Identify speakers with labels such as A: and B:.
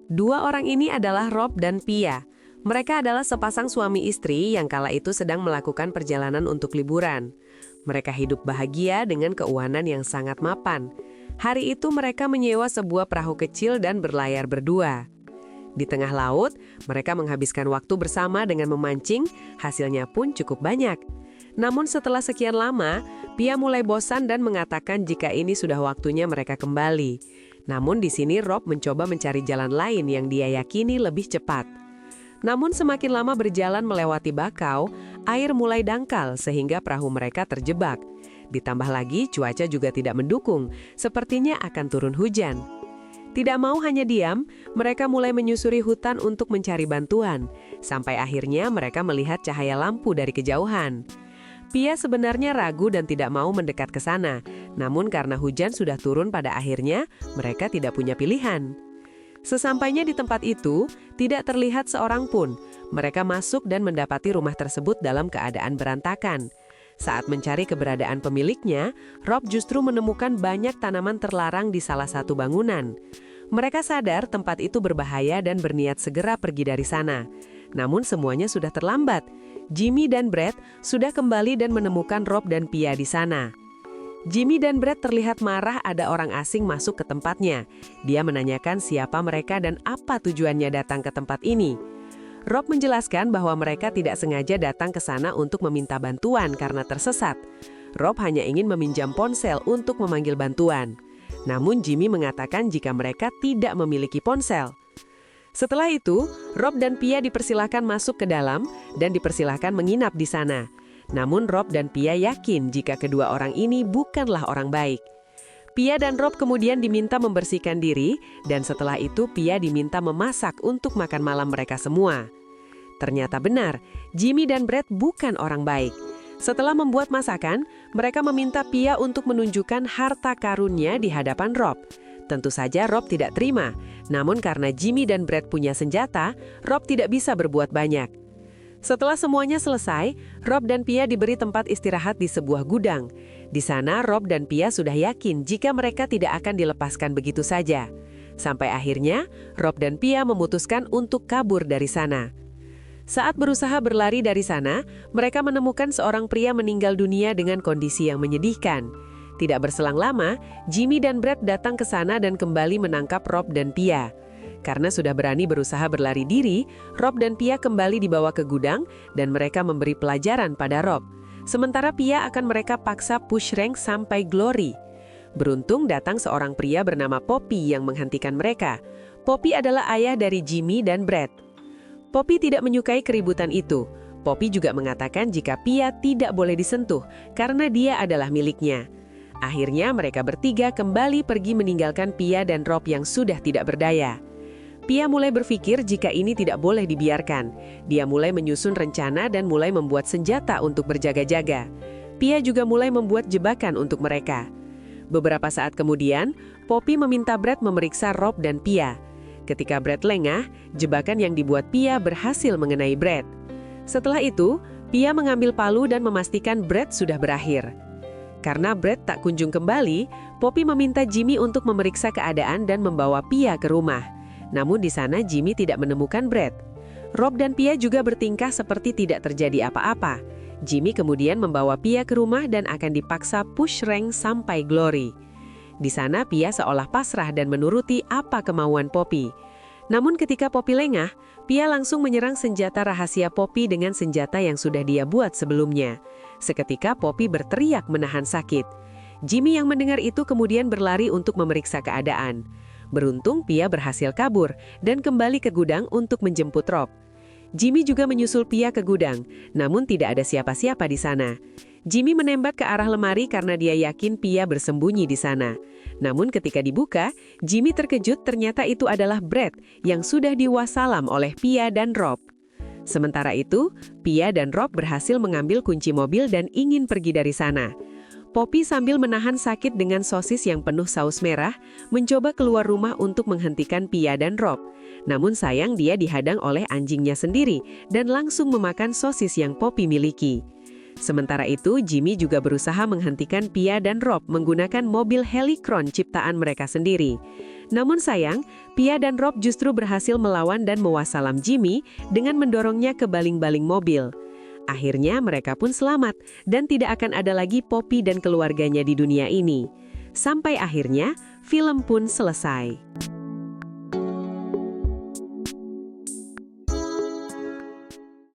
A: Dua orang ini adalah Rob dan Pia. Mereka adalah sepasang suami istri yang kala itu sedang melakukan perjalanan untuk liburan. Mereka hidup bahagia dengan keuangan yang sangat mapan. Hari itu mereka menyewa sebuah perahu kecil dan berlayar berdua. Di tengah laut, mereka menghabiskan waktu bersama dengan memancing, hasilnya pun cukup banyak. Namun setelah sekian lama, Pia mulai bosan dan mengatakan jika ini sudah waktunya mereka kembali. Namun di sini Rob mencoba mencari jalan lain yang dia yakini lebih cepat. Namun semakin lama berjalan melewati bakau, air mulai dangkal sehingga perahu mereka terjebak. Ditambah lagi cuaca juga tidak mendukung, sepertinya akan turun hujan. Tidak mau hanya diam, mereka mulai menyusuri hutan untuk mencari bantuan. Sampai akhirnya mereka melihat cahaya lampu dari kejauhan. Pia sebenarnya ragu dan tidak mau mendekat ke sana. Namun karena hujan sudah turun pada akhirnya, mereka tidak punya pilihan. Sesampainya di tempat itu, tidak terlihat seorang pun. Mereka masuk dan mendapati rumah tersebut dalam keadaan berantakan. Saat mencari keberadaan pemiliknya, Rob justru menemukan banyak tanaman terlarang di salah satu bangunan. Mereka sadar tempat itu berbahaya dan berniat segera pergi dari sana. Namun semuanya sudah terlambat. Jimmy dan Brad sudah kembali dan menemukan Rob dan Pia di sana. Jimmy dan Brad terlihat marah ada orang asing masuk ke tempatnya. Dia menanyakan siapa mereka dan apa tujuannya datang ke tempat ini. Rob menjelaskan bahwa mereka tidak sengaja datang ke sana untuk meminta bantuan karena tersesat. Rob hanya ingin meminjam ponsel untuk memanggil bantuan. Namun Jimmy mengatakan jika mereka tidak memiliki ponsel. Setelah itu, Rob dan Pia dipersilahkan masuk ke dalam dan dipersilahkan menginap di sana. Namun Rob dan Pia yakin jika kedua orang ini bukanlah orang baik. Pia dan Rob kemudian diminta membersihkan diri, dan setelah itu Pia diminta memasak untuk makan malam mereka semua. Ternyata benar, Jimmy dan Brad bukan orang baik. Setelah membuat masakan, mereka meminta Pia untuk menunjukkan harta karunnya di hadapan Rob. Tentu saja Rob tidak terima, namun karena Jimmy dan Brad punya senjata, Rob tidak bisa berbuat banyak. Setelah semuanya selesai, Rob dan Pia diberi tempat istirahat di sebuah gudang. Di sana, Rob dan Pia sudah yakin jika mereka tidak akan dilepaskan begitu saja. Sampai akhirnya, Rob dan Pia memutuskan untuk kabur dari sana. Saat berusaha berlari dari sana, mereka menemukan seorang pria meninggal dunia dengan kondisi yang menyedihkan. Tidak berselang lama, Jimmy dan Brad datang ke sana dan kembali menangkap Rob dan Pia. Karena sudah berani berusaha berlari diri, Rob dan Pia kembali dibawa ke gudang dan mereka memberi pelajaran pada Rob. Sementara Pia akan mereka paksa push rank sampai glory. Beruntung datang seorang pria bernama Poppy yang menghentikan mereka. Poppy adalah ayah dari Jimmy dan Brad. Poppy tidak menyukai keributan itu. Poppy juga mengatakan jika Pia tidak boleh disentuh karena dia adalah miliknya. Akhirnya mereka bertiga kembali pergi meninggalkan Pia dan Rob yang sudah tidak berdaya. Pia mulai berpikir jika ini tidak boleh dibiarkan. Dia mulai menyusun rencana dan mulai membuat senjata untuk berjaga-jaga. Pia juga mulai membuat jebakan untuk mereka. Beberapa saat kemudian, Poppy meminta Brad memeriksa Rob dan Pia. Ketika Brad lengah, jebakan yang dibuat Pia berhasil mengenai Brad. Setelah itu, Pia mengambil palu dan memastikan Brad sudah berakhir. Karena Brad tak kunjung kembali, Poppy meminta Jimmy untuk memeriksa keadaan dan membawa Pia ke rumah. Namun di sana Jimmy tidak menemukan Brad. Rob dan Pia juga bertingkah seperti tidak terjadi apa-apa. Jimmy kemudian membawa Pia ke rumah dan akan dipaksa push rank sampai glory. Di sana Pia seolah pasrah dan menuruti apa kemauan Poppy. Namun ketika Poppy lengah, Pia langsung menyerang senjata rahasia Poppy dengan senjata yang sudah dia buat sebelumnya. Seketika Poppy berteriak menahan sakit. Jimmy yang mendengar itu kemudian berlari untuk memeriksa keadaan. Beruntung Pia berhasil kabur dan kembali ke gudang untuk menjemput Rob. Jimmy juga menyusul Pia ke gudang, namun tidak ada siapa-siapa di sana. Jimmy menembak ke arah lemari karena dia yakin Pia bersembunyi di sana. Namun ketika dibuka, Jimmy terkejut ternyata itu adalah Brad yang sudah diwasalam oleh Pia dan Rob. Sementara itu, Pia dan Rob berhasil mengambil kunci mobil dan ingin pergi dari sana. Poppy sambil menahan sakit dengan sosis yang penuh saus merah, mencoba keluar rumah untuk menghentikan Pia dan Rob. Namun sayang dia dihadang oleh anjingnya sendiri dan langsung memakan sosis yang Poppy miliki. Sementara itu, Jimmy juga berusaha menghentikan Pia dan Rob menggunakan mobil Helicron ciptaan mereka sendiri. Namun sayang, Pia dan Rob justru berhasil melawan dan mewassalam Jimmy dengan mendorongnya ke baling-baling mobil. Akhirnya mereka pun selamat dan tidak akan ada lagi Poppy dan keluarganya di dunia ini. Sampai akhirnya, film pun selesai.